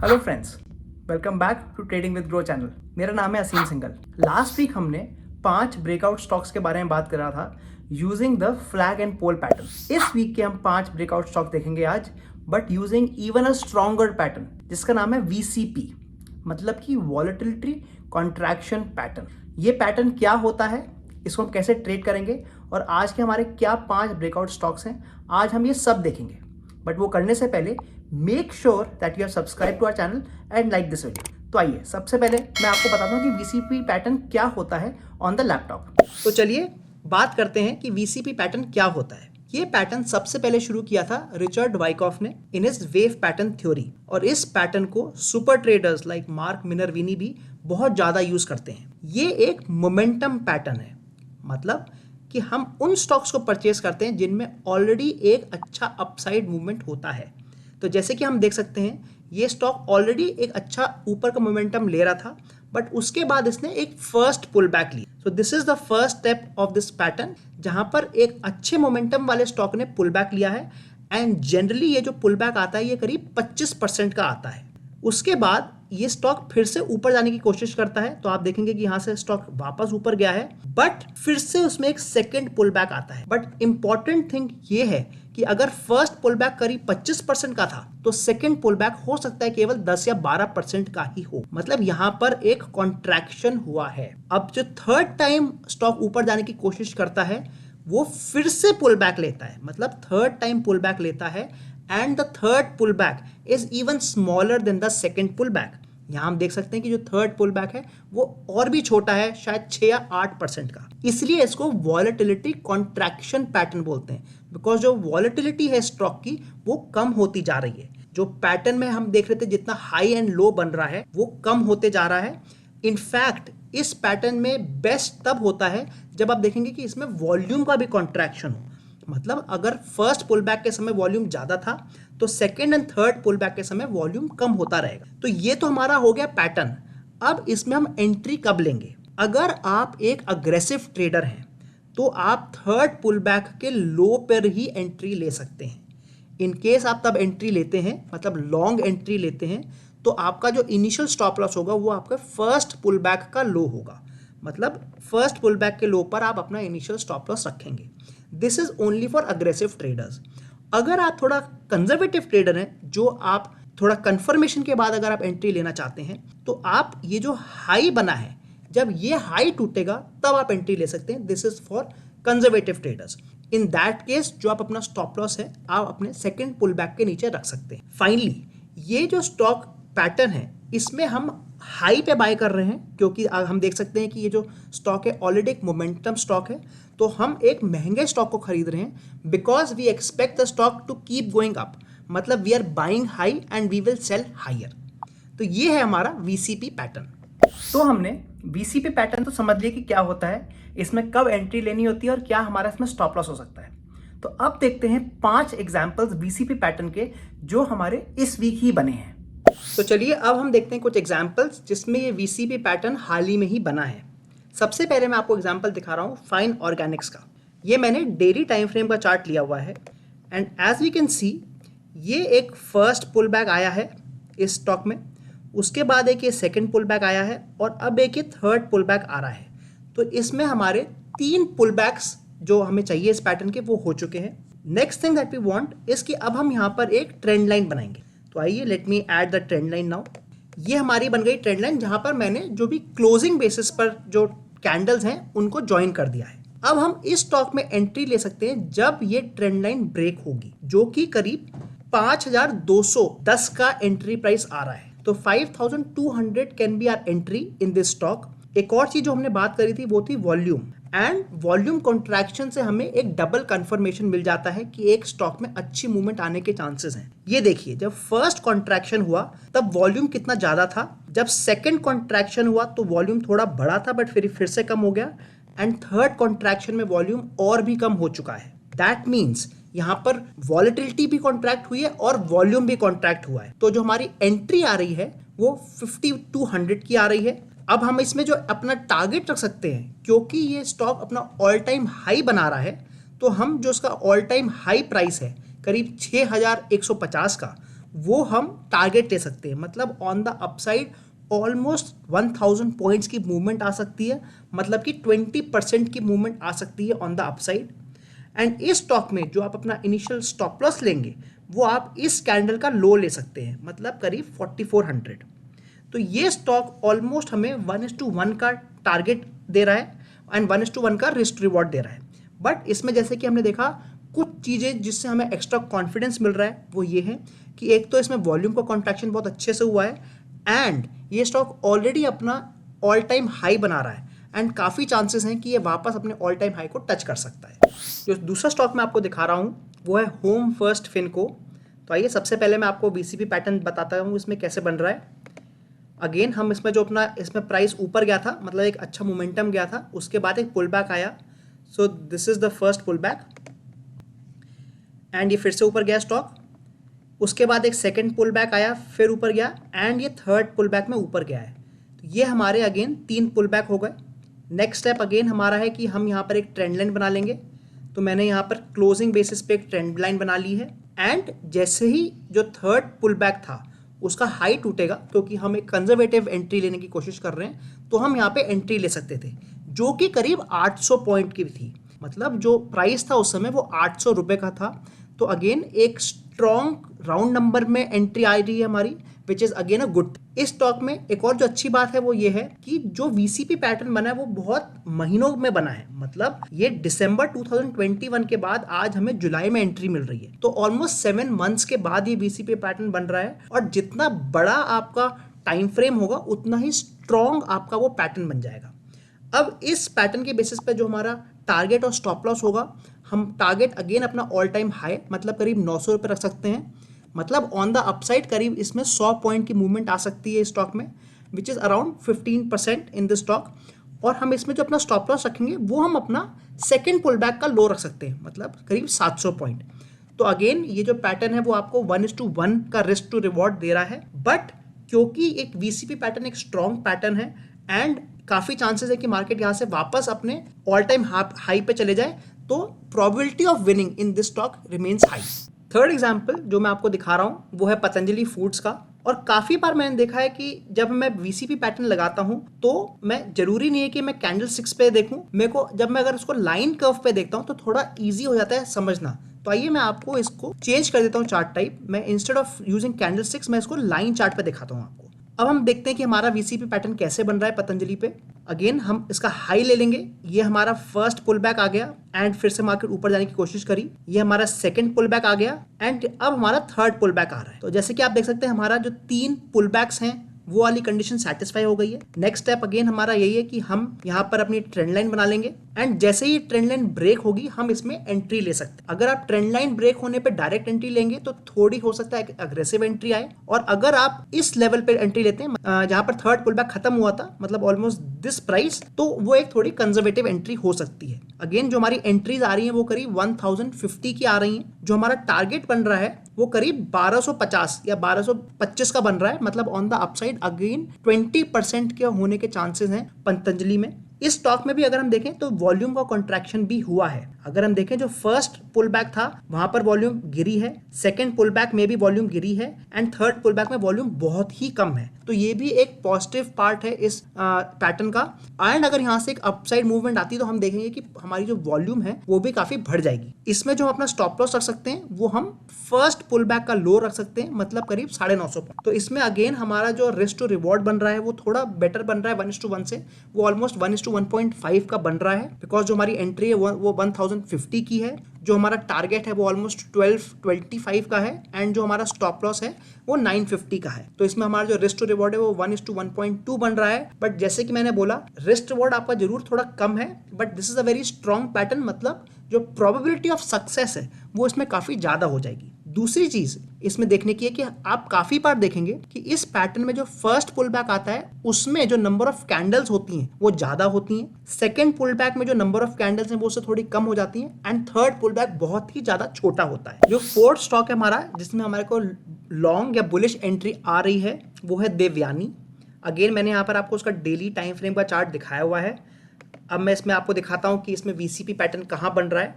Hello friends, welcome back to trading with Groww channel. मेरा नाम है असीम सिंगल। लास्ट वीक हमने 5 ब्रेकआउट स्टॉक्स के बारे में बात कर रहा था using the flag and pole pattern. इस वीक के हम 5 ब्रेकआउट स्टॉक देखेंगे आज, but using even a stronger pattern जिसका नाम है वीसीपी, मतलब कि वॉलेटिलिटी कॉन्ट्रैक्शन पैटर्न। ये पैटर्न क्या होता है, इसको हम कैसे ट्रेड करेंगे और आज के हमारे क्या 5 ब्रेकआउट स्टॉक्स हैं, आज हम ये सब देखेंगे। बट वो करने से पहले make sure that you are subscribe to our channel and like this video. तो आइए सबसे पहले मैं आपको बताता हूँ कि वीसीपी पैटर्न क्या होता है ऑन द लैपटॉप। तो चलिए बात करते हैं कि वीसीपी पैटर्न क्या होता है। ये पैटर्न सबसे पहले शुरू किया था रिचर्ड वाइकॉफ ने in his wave pattern theory, और इस पैटर्न को super traders like mark Minervini भी बहुत ज्यादा यूज करते हैं। ये एक मोमेंटम पैटर्न है, मतलब कि हम उन स्टॉक्स को परचेज करते हैं जिनमें ऑलरेडी एक अच्छा अपसाइड मूवमेंट होता है। तो जैसे कि हम देख सकते हैं ये स्टॉक ऑलरेडी एक अच्छा ऊपर का मोमेंटम ले रहा था, बट उसके बाद इसने एक फर्स्ट पुल बैक ली। So this is the first step of this pattern, जहां पर एक अच्छे मोमेंटम वाले स्टॉक ने पुल बैक लिया है। एंड जनरली ये जो पुल बैक आता है ये करीब 25% का आता है। उसके बाद ये स्टॉक फिर से ऊपर जाने की कोशिश करता है, तो आप देखेंगे कि यहां से स्टॉक वापस ऊपर गया है, बट फिर से उसमें एक सेकंड पुल बैक आता है। बट इंपॉर्टेंट थिंग ये है कि अगर फर्स्ट पुल बैक करीब 25% का था, तो सेकंड पुल बैक हो सकता है केवल 10 या 12% का ही हो, मतलब यहां पर एक कॉन्ट्रैक्शन हुआ है। अब जो थर्ड टाइम स्टॉक ऊपर जाने की कोशिश करता है वो फिर से पुल बैक लेता है, मतलब थर्ड टाइम पुल बैक लेता है, and the third pull back is even smaller than the second pull back. यहां हम देख सकते हैं कि जो थर्ड पुल बैक है वो और भी छोटा है, शायद 6 या 8% का। इसलिए इसको वॉलेटिलिटी कॉन्ट्रैक्शन पैटर्न बोलते हैं, बिकॉज जो वॉलेटिलिटी है स्टॉक की वो कम होती जा रही है। जो पैटर्न में हम देख रहे थे जितना हाई एंड लो बन रहा है वो कम होते जा रहा है। इनफैक्ट इस पैटर्न में बेस्ट तब होता है जब आप देखेंगे कि इसमें वॉल्यूम का भी कॉन्ट्रैक्शन हो, मतलब अगर फर्स्ट पुल बैक के समय वॉल्यूम ज्यादा था तो second and third pull back के समय वॉल्यूम कम होता रहेगा। तो ये तो हमारा हो गया पैटर्न। अब इसमें हम एंट्री कब लेंगे? अगर आप एक अग्रेसिव ट्रेडर हैं तो आप थर्ड पुल बैक के लो पर ही एंट्री ले सकते हैं। इन केस आप तब एंट्री लेते हैं, मतलब लॉन्ग एंट्री लेते हैं, तो आपका जो इनिशियल स्टॉप लॉस होगा वो आपका फर्स्ट पुल बैक का लो होगा, मतलब फर्स्ट पुल बैक के लो पर आप अपना इनिशियल स्टॉप लॉस रखेंगे। This is only for aggressive traders. अगर आप थोड़ा कंजर्वेटिव ट्रेडर हैं, जो आप थोड़ा कंफर्मेशन के बाद अगर आप एंट्री लेना चाहते हैं, तो आप ये जो हाई बना है, जब ये हाई टूटेगा तब आप एंट्री ले सकते हैं। This is for conservative traders. In that case जो आप अपना स्टॉप लॉस है आप अपने सेकंड पुल बैक के नीचे रख सकते हैं। फाइनली ये जो स्टॉक पैटर्न है इसमें हम हाई पे बाय कर रहे हैं, क्योंकि हम देख सकते हैं कि ये जो स्टॉक है ऑलरेडी एक मोमेंटम स्टॉक है, तो हम एक महंगे स्टॉक को खरीद रहे हैं because we expect the stock to keep going up, मतलब we are buying high and we will sell higher. तो ये है हमारा वीसीपी पैटर्न। तो हमने वीसीपी पैटर्न तो समझ लिया कि क्या होता है, इसमें कब एंट्री लेनी होती है और क्या हमारा इसमें स्टॉप लॉस हो सकता है। तो अब देखते हैं 5 एग्जांपल्स वीसीपी पैटर्न के जो हमारे इस वीक ही बने हैं। तो चलिए अब हम देखते हैं कुछ एग्जांपल्स जिसमें ये वीसीपी पैटर्न हाल ही में ही बना है। सबसे पहले मैं आपको एग्जांपल दिखा रहा हूँ फाइन ऑर्गेनिक्स का। ये मैंने डेली टाइम फ्रेम का चार्ट लिया हुआ है, and as we can see ये एक फर्स्ट पुल बैक आया है इस स्टॉक में, उसके बाद एक ये सेकंड पुल बैक आया है, और अब एक ये थर्ड पुल बैक आ रहा है। तो इसमें हमारे 3 पुल बैक्स जो हमें चाहिए इस पैटर्न के वो हो चुके हैं। Next thing that we want is कि अब हम यहाँ पर एक ट्रेंड लाइन बनाएंगे। तो आइए let me add the trend line now. ये हमारी बन गई ट्रेंड लाइन, जहां पर मैंने जो भी क्लोजिंग बेसिस पर जो कैंडल्स हैं उनको ज्वाइन कर दिया है। अब हम इस स्टॉक में एंट्री ले सकते हैं जब ये ट्रेंड लाइन ब्रेक होगी, जो कि करीब 5210 का एंट्री प्राइस आ रहा है। तो 5200 can be our entry in this stock. एक और चीज जो हमने बात करी थी वो थी वॉल्यूम, एंड वॉल्यूम कॉन्ट्रैक्शन से हमें एक डबल कंफर्मेशन मिल जाता है कि एक स्टॉक में अच्छी मूवमेंट आने के चांसेस हैं। ये देखिए जब फर्स्ट कॉन्ट्रैक्शन हुआ तब वॉल्यूम कितना ज्यादा था, जब सेकंड कॉन्ट्रैक्शन हुआ तो वॉल्यूम थोड़ा बड़ा था बट फिर से कम हो गया, एंड थर्ड कॉन्ट्रैक्शन में वॉल्यूम और भी कम हो चुका है। दैट मीन्स यहाँ पर वॉलेटिलिटी भी कॉन्ट्रैक्ट हुई है और वॉल्यूम भी कॉन्ट्रैक्ट हुआ है। तो जो हमारी एंट्री आ रही है वो 5200 की आ रही है। अब हम इसमें जो अपना टारगेट रख सकते हैं, क्योंकि ये स्टॉक अपना ऑल टाइम हाई बना रहा है, तो हम जो उसका ऑल टाइम हाई प्राइस है करीब 6150 का, वो हम टारगेट ले सकते हैं। मतलब on the upside almost 1000 points की मूवमेंट आ सकती है, मतलब कि 20% की मूवमेंट आ सकती है ऑन द अपसाइड। एंड इस स्टॉक में जो आप अपना इनिशियल स्टॉप लॉस लेंगे वो आप इस कैंडल का लो ले सकते हैं, मतलब करीब 4400। तो ये स्टॉक ऑलमोस्ट हमें 1:1 का टारगेट दे रहा है एंड 1:1 का रिस्क रिवॉर्ड दे रहा है। बट इसमें जैसे कि हमने देखा कुछ चीज़ें जिससे हमें एक्स्ट्रा कॉन्फिडेंस मिल रहा है वो ये है कि एक तो इसमें वॉल्यूम का कॉन्ट्रैक्शन बहुत अच्छे से हुआ है एंड ये स्टॉक ऑलरेडी अपना ऑल टाइम हाई बना रहा है एंड काफ़ी चांसेस हैं कि ये वापस अपने ऑल टाइम हाई को टच कर सकता है। जो दूसरा स्टॉक मैं आपको दिखा रहा हूँ वो है होम फर्स्ट फिनको। तो आइए सबसे पहले मैं आपको बीसीपी पैटर्न बताता हूँ इसमें कैसे बन रहा है। अगेन हम इसमें जो अपना इसमें प्राइस ऊपर गया था, मतलब एक अच्छा मोमेंटम गया था, उसके बाद एक पुल बैक आया। So this is the first pull back and ये फिर से ऊपर गया स्टॉक। उसके बाद एक सेकंड पुल बैक आया, फिर ऊपर गया एंड ये थर्ड पुल बैक में ऊपर गया है। तो ये हमारे अगेन 3 पुल बैक हो गए। नेक्स्ट स्टेप अगेन हमारा है कि हम यहाँ पर एक ट्रेंड लाइन बना लेंगे। तो मैंने यहाँ पर क्लोजिंग बेसिस पे एक ट्रेंड लाइन बना ली है एंड जैसे ही जो थर्ड पुल बैक था उसका हाई टूटेगा, क्योंकि हम एक कंजर्वेटिव एंट्री लेने की कोशिश कर रहे हैं, तो हम यहाँ पे एंट्री ले सकते थे जो कि करीब 800 पॉइंट की थी। मतलब जो प्राइस था उस समय वो 800 रुपये का था। तो अगेन एक स्ट्रॉन्ग राउंड नंबर में एंट्री आ रही है हमारी, which is again a good. इस स्टॉक में एक और जो अच्छी बात है वो ये है कि जो वीसीपी पैटर्न बना है वो बहुत महीनों में बना है। मतलब ये दिसंबर 2021 के बाद आज हमें जुलाई में एंट्री मिल रही है, तो ऑलमोस्ट 7 मंथ्स के बाद ये वीसीपी पैटर्न बन रहा है। और जितना बड़ा आपका टाइम फ्रेम होगा उतना ही स्ट्रॉन्ग आपका वो पैटर्न बन जाएगा। अब इस पैटर्न के बेसिस पे जो हमारा टारगेट और स्टॉप लॉस होगा, हम टारगेट अगेन अपना ऑल टाइम हाई मतलब करीब 900 रुपये रख सकते हैं। मतलब ऑन द अपसाइड करीब इसमें 100 पॉइंट की मूवमेंट आ सकती है स्टॉक में, which is around 15% in this stock. और हम इसमें जो अपना स्टॉप लॉस रखेंगे वो हम अपना सेकेंड पुल बैक का लो रख सकते हैं, मतलब करीब 700 पॉइंट। तो अगेन ये जो पैटर्न है वो आपको 1:1 का रिस्क टू रिवॉर्ड दे रहा है। बट क्योंकि एक वीसीपी पैटर्न एक स्ट्रॉन्ग पैटर्न है एंड काफ़ी चांसेस है कि मार्केट यहाँ से वापस अपने ऑल टाइम हाई पे चले जाए, तो probability of winning in this stock remains high. Third example जो मैं आपको दिखा रहा हूँ वो है पतंजलि फूड्स का। और काफ़ी बार मैंने देखा है कि जब मैं वीसीपी पैटर्न लगाता हूँ तो मैं जरूरी नहीं है कि मैं कैंडल स्टिक्स पे देखूँ, मेरे को जब मैं अगर उसको लाइन कर्व पे देखता हूँ तो थोड़ा ईजी हो जाता है समझना। तो आइए मैं आपको इसको चेंज कर देता हूँ चार्ट टाइप। मैं instead of using candle sticks मैं इसको लाइन चार्ट पे दिखाता हूँ आपको। अब हम देखते हैं कि हमारा वीसीपी पैटर्न कैसे बन रहा है पतंजलि पे। अगेन हम इसका हाई ले लेंगे, ये हमारा फर्स्ट पुल बैक आ गया एंड फिर से मार्केट ऊपर जाने की कोशिश करी, ये हमारा सेकंड पुल बैक आ गया एंड अब हमारा थर्ड पुल बैक आ रहा है। तो जैसे कि आप देख सकते हैं हमारा जो 3 पुल बैक्स हैं वो वाली कंडीशन सेटिस्फाई हो गई है। नेक्स्ट स्टेप अगेन हमारा यही है कि हम यहाँ पर अपनी ट्रेंड लाइन बना लेंगे एंड जैसे ही ट्रेंड लाइन ब्रेक होगी हम इसमें एंट्री ले सकते हैं। अगर आप ट्रेंड लाइन ब्रेक होने पे डायरेक्ट एंट्री लेंगे तो थोड़ी हो सकता है अग्रेसिव एंट्री आए, और अगर आप इस लेवल पे एंट्री लेते हैं जहां पर थर्ड पुल बैक खत्म हुआ था, मतलब ऑलमोस्ट दिस प्राइस, तो वो एक थोड़ी कंजर्वेटिव एंट्री हो सकती है। अगेन जो हमारी एंट्रीज आ रही है वो करीब 1050 की आ रही है। जो हमारा टारगेट बन रहा है वो करीब 1250 या 1225 का बन रहा है। मतलब ऑन द अपसाइड अगेन 20% के होने के चांसेस हैं पतंजलि में। इस स्टॉक में भी अगर हम देखें तो वॉल्यूम का कॉन्ट्रैक्शन भी हुआ है। अगर हम देखें जो फर्स्ट पुल बैक था वहां पर वॉल्यूम गिरी है, सेकंड पुल बैक में भी वॉल्यूम गिरी है एंड थर्ड पुल बैक में वॉल्यूम बहुत ही कम है। तो ये भी एक पॉजिटिव पार्ट है इस पैटर्न का। एंड अगर यहाँ से एक अपसाइड मूवमेंट आती है तो हम देखेंगे कि हमारी जो वॉल्यूम है वो भी काफी बढ़ जाएगी। इसमें जो हम अपना स्टॉप लॉस रख सकते हैं वो हम फर्स्ट पुल बैक का लो रख सकते हैं, मतलब करीब 950 पॉइंट। तो इसमें अगेन हमारा जो रिस्क टू रिवॉर्ड बन रहा है वो थोड़ा बेटर बन रहा है 1:1 से, वो ऑलमोस्ट 1:1.5 का बन रहा है। बिकॉज जो हमारी एंट्री है वो 1050 की है, जो हमारा टारगेट है वो ऑलमोस्ट 1225 का है एंड जो हमारा स्टॉप लॉस है वो 950 का है। तो इसमें हमारा जो रिस्क टू रिवॉर्ड है वो 1:1.2 बन रहा है। बट जैसे कि मैंने बोला रिस्क रिवॉर्ड आपका जरूर थोड़ा कम है, but this is a very strong pattern. मतलब जो प्रोबेबिलिटी ऑफ सक्सेस है वो इसमें काफी ज्यादा हो जाएगी। दूसरी चीज इसमें देखने की है कि आप काफी बार देखेंगे कि इस पैटर्न में जो फर्स्ट पुल बैक आता है उसमें जो नंबर ऑफ कैंडल्स होती हैं वो ज्यादा होती हैं, सेकंड पुल बैक में जो नंबर ऑफ कैंडल्स हैं वो उससे थोड़ी कम हो जाती हैं एंड थर्ड पुल बैक बहुत ही ज्यादा छोटा होता है। जो फोर्थ स्टॉक है हमारा जिसमें हमारे को लॉन्ग या बुलिश एंट्री आ रही है वो है देवयानी। अगेन मैंने यहाँ पर आपको उसका डेली टाइम फ्रेम का चार्ट दिखाया हुआ है। अब मैं इसमें आपको दिखाता हूँ कि इसमें वीसीपी पैटर्न कहाँ बन रहा है।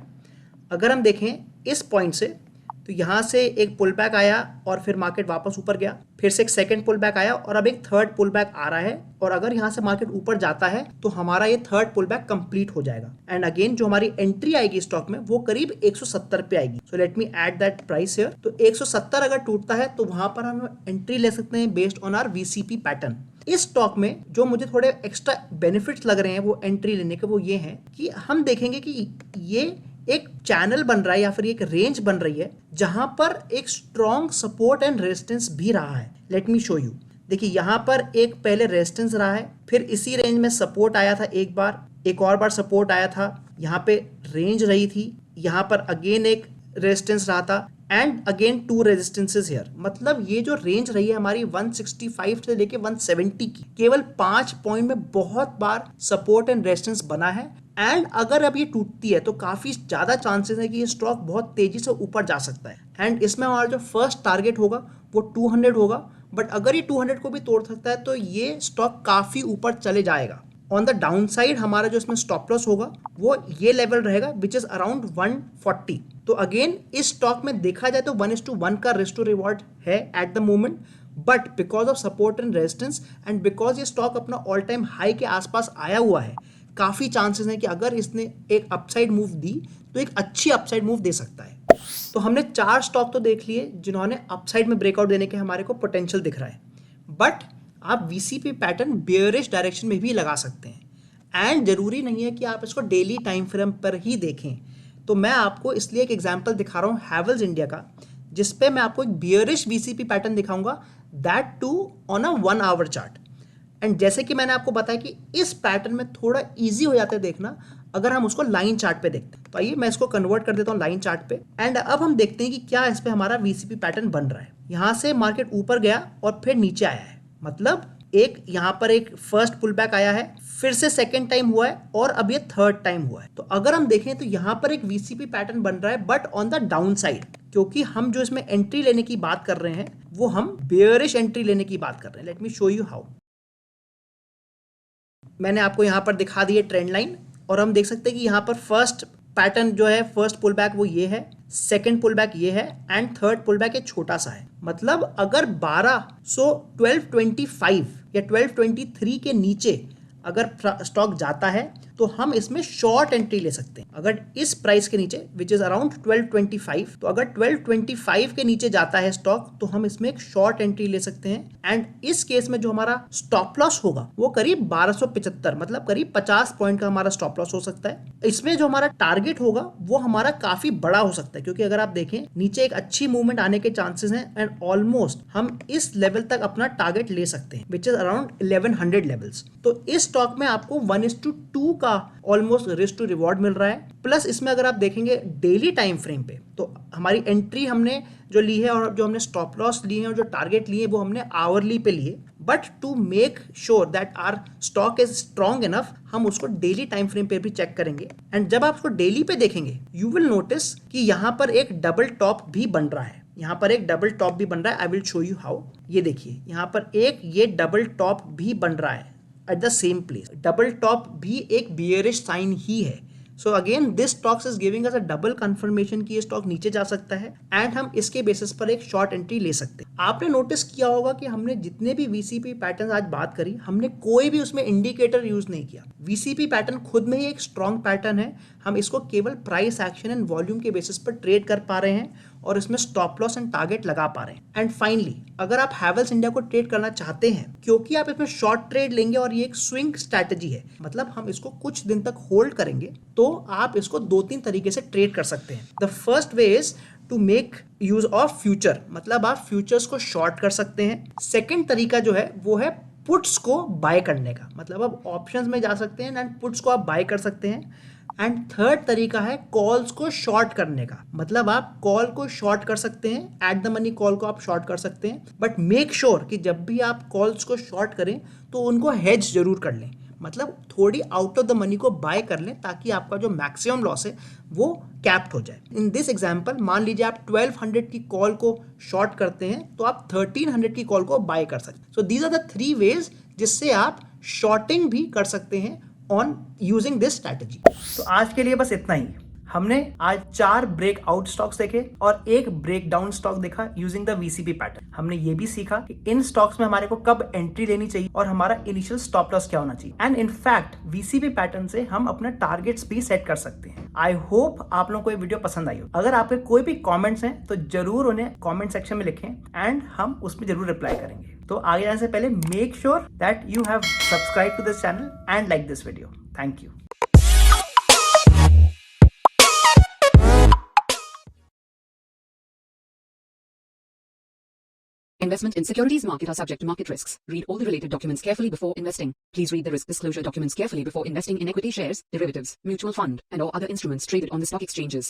अगर हम देखें इस पॉइंट से तो यहाँ से एक पुल बैक आया और फिर मार्केट वापस ऊपर गया, फिर से एक सेकंड पुल बैक आया और अब एक थर्ड पुल बैक आ रहा है। और अगर यहाँ से मार्केट ऊपर जाता है तो हमारा ये थर्ड पुल बैक कंप्लीट हो जाएगा एंड अगेन जो हमारी एंट्री आएगी स्टॉक में वो करीब 170 पे आएगी। So let me add that price here. तो 170 अगर टूटता है तो वहां पर हम एंट्री ले सकते हैं based on our VCP pattern. इस स्टॉक में जो मुझे थोड़े एक्स्ट्रा बेनिफिट्स लग रहे हैं वो एंट्री लेने के, वो ये हैं कि हम देखेंगे कि ये एक चैनल बन रहा है या फिर एक रेंज बन रही है जहां पर एक स्ट्रॉन्ग सपोर्ट एंड रेजिस्टेंस भी रहा है। Let me show you. देखिए यहाँ पर एक पहले रेजिस्टेंस रहा है, फिर इसी रेंज में सपोर्ट आया था एक बार, एक और बार सपोर्ट आया था, यहाँ पे रेंज रही थी, यहाँ पर अगेन एक रेजिस्टेंस रहा था एंड अगेन 2 रेजिस्टेंसेस हियर। मतलब ये जो रेंज रही है हमारी 165 से लेके 170 की, केवल 5 पॉइंट में बहुत बार सपोर्ट एंड रेजिस्टेंस बना है। एंड अगर अब ये टूटती है तो काफी ज्यादा चांसेस है कि ये स्टॉक बहुत तेजी से ऊपर जा सकता है एंड इसमें हमारा जो फर्स्ट टारगेट होगा वो 200 होगा। बट अगर ये 200 को भी तोड़ सकता है तो ये स्टॉक काफी ऊपर चले जाएगा। ऑन द डाउन साइड हमारा जो इसमें स्टॉप लॉस होगा वो ये लेवल रहेगा विच इज अराउंड 140। तो अगेन इस स्टॉक में देखा जाए तो 1:1 का रिस्क टू रिवॉर्ड है at the moment, but because of support and resistance and because ये स्टॉक अपना ऑल टाइम हाई के आसपास आया हुआ है, काफी चांसेस हैं कि अगर इसने एक अपसाइड मूव दी तो एक अच्छी अपसाइड मूव दे सकता है। तो हमने 4 स्टॉक तो देख लिए जिन्होंने अपसाइड में ब्रेकआउट देने के हमारे को पोटेंशियल दिख रहा है, बट आप वीसीपी पैटर्न बेयरिश डायरेक्शन में भी लगा सकते हैं एंड जरूरी नहीं है कि आप इसको डेली टाइम फ्रेम पर ही देखें। तो मैं आपको इसलिए एक एग्जांपल दिखा रहा हूँ हैवेल्स इंडिया का, जिसपे मैं आपको एक बेयरिश वीसीपी पैटर्न दिखाऊंगा, that too on a 1 hour chart. And जैसे कि मैंने आपको बताया कि इस पैटर्न में थोड़ा इजी हो जाता है देखना अगर हम उसको लाइन चार्ट पे देखते हैं। तो आइए मैं इसको कन्वर्ट कर देता हूँ लाइन चार्ट पे एंड अब हम देखते हैं कि क्या इस पे हमारा वीसीपी पैटर्न बन रहा है। यहाँ से मार्केट ऊपर गया और फिर नीचे आया है, मतलब एक यहाँ पर एक फर्स्ट पुल बैक आया है, फिर से सेकंड टाइम हुआ है और अब ये थर्ड टाइम हुआ है। तो अगर हम देखें तो यहाँ पर एक वीसीपी पैटर्न बन रहा है but on the down side, क्योंकि हम जो इसमें एंट्री लेने की बात कर रहे हैं वो हम बेयरिश एंट्री लेने की बात कर रहे हैं। Let me show you how. मैंने आपको यहाँ पर दिखा दी है ट्रेंड लाइन और हम देख सकते हैं कि यहाँ पर फर्स्ट पैटर्न जो है, फर्स्ट पुल बैक वो ये है, सेकंड पुल बैक ये है एंड थर्ड पुल बैक एक छोटा सा है। मतलब अगर 1225 या 1223 के नीचे अगर स्टॉक जाता है तो हम इसमें शॉर्ट एंट्री ले सकते हैं। अगर इस प्राइस के नीचे विच इज अराउंड 1225, तो अगर 1225 के नीचे जाता है स्टॉक तो हम इसमें एक शॉर्ट एंट्री ले सकते हैं एंड इस केस में जो हमारा स्टॉप लॉस होगा वो करीब 1275, मतलब करीब 50 पॉइंट का हमारा स्टॉप लॉस हो सकता है। इसमें जो हमारा टारगेट होगा वो हमारा काफी बड़ा हो सकता है, क्योंकि अगर आप देखें नीचे एक अच्छी मूवमेंट आने के चांसेस हैं एंड ऑलमोस्ट हम इस लेवल तक अपना टारगेट ले सकते हैं विच इज अराउंड 1100 लेवल्स। तो इस स्टॉक में आपको 1:2 का ऑलमोस्ट रिस्क टू रिवॉर्ड मिल रहा है। प्लस इसमें अगर आप देखेंगे डेली टाइम फ्रेम पे तो हमारी एंट्री हमने जो ली है और जो हमने स्टॉप लॉस लिए हैं और जो टारगेट लिए वो हमने आवरली पे लिए, but to make sure that our stock is strong enough हम उसको डेली टाइम फ्रेम पे भी चेक करेंगे। एंड जब आप उसको डेली पे देखेंगे यू विल नोटिस कि यहाँ पर एक डबल टॉप भी बन रहा है, यहाँ पर एक डबल टॉप भी बन रहा है। I will show you how. ये देखिए यहाँ पर एक ये डबल टॉप भी बन रहा है at the same place। Double top भी एक बियरिश साइन ही है। So again this stocks is giving us a double confirmation कि ये स्टॉक नीचे जा सकता है एंड हम इसके बेसिस पर एक शॉर्ट एंट्री ले सकते हैं। आपने नोटिस किया होगा कि हमने जितने भी वीसीपी पैटर्न आज बात करी हमने कोई भी उसमें इंडिकेटर यूज नहीं किया। वीसीपी पैटर्न खुद में ही एक स्ट्रॉन्ग पैटर्न है, हम इसको केवल प्राइस एक्शन एंड वॉल्यूम के बेसिस पर ट्रेड कर पा रहे हैं और इसमें स्टॉप लॉस एंड टारगेट लगा पा रहे हैं। एंड फाइनली अगर आप हैवेल्स इंडिया को ट्रेड करना चाहते हैं, क्योंकि आप इसमें शॉर्ट ट्रेड लेंगे और ये एक स्विंग स्ट्रैटेजी है, मतलब हम इसको कुछ दिन तक होल्ड करेंगे, तो आप इसको 2-3 तरीके से ट्रेड कर सकते हैं। The first way is to make use of future, मतलब आप फ्यूचर्स को शॉर्ट कर सकते हैं। सेकेंड तरीका जो है वो है पुट्स को बाय करने का, मतलब आप ऑप्शंस में जा सकते हैं एंड पुट्स को आप बाय कर सकते हैं। एंड थर्ड तरीका है कॉल्स को शॉर्ट करने का, मतलब आप कॉल को शॉर्ट कर सकते हैं, एट द मनी कॉल को आप शॉर्ट कर सकते हैं, बट मेक श्योर कि जब भी आप कॉल्स को शॉर्ट करें तो उनको हेज जरूर कर लें, मतलब थोड़ी आउट ऑफ द मनी को बाय कर लें ताकि आपका जो मैक्सिमम लॉस है वो कैप्ट हो जाए। इन दिस एग्जांपल मान लीजिए आप 1200 की कॉल को शॉर्ट करते हैं तो आप 1300 की कॉल को बाय कर सकते हैं। So these are the 3 ways जिससे आप शॉर्टिंग भी कर सकते हैं ऑन यूजिंग दिस स्ट्रैटेजी। तो आज के लिए बस इतना ही। हमने आज 4 ब्रेकआउट स्टॉक्स देखे और एक ब्रेक डाउन स्टॉक देखा यूजिंग द वीसीपी पैटर्न। हमने ये भी सीखा कि इन स्टॉक्स में हमारे को कब एंट्री लेनी चाहिए और हमारा इनिशियल स्टॉप लॉस क्या होना चाहिए। एंड इनफैक्ट वीसीपी पैटर्न से हम अपना टारगेट्स भी सेट कर सकते हैं। आई होप आप लोगों को ये वीडियो पसंद आई हो। अगर आपके कोई भी कॉमेंट्स हैं तो जरूर उन्हें कॉमेंट सेक्शन में लिखें एंड हम उसमें जरूर रिप्लाई करेंगे। तो आगे जाने से पहले make sure that you have subscribe to this channel and like this video. Thank you. Investment in securities market are subject to market risks. Read all the related documents carefully before investing. Please read the risk disclosure documents carefully before investing in equity shares, derivatives, mutual fund, and or other instruments traded on the stock exchanges.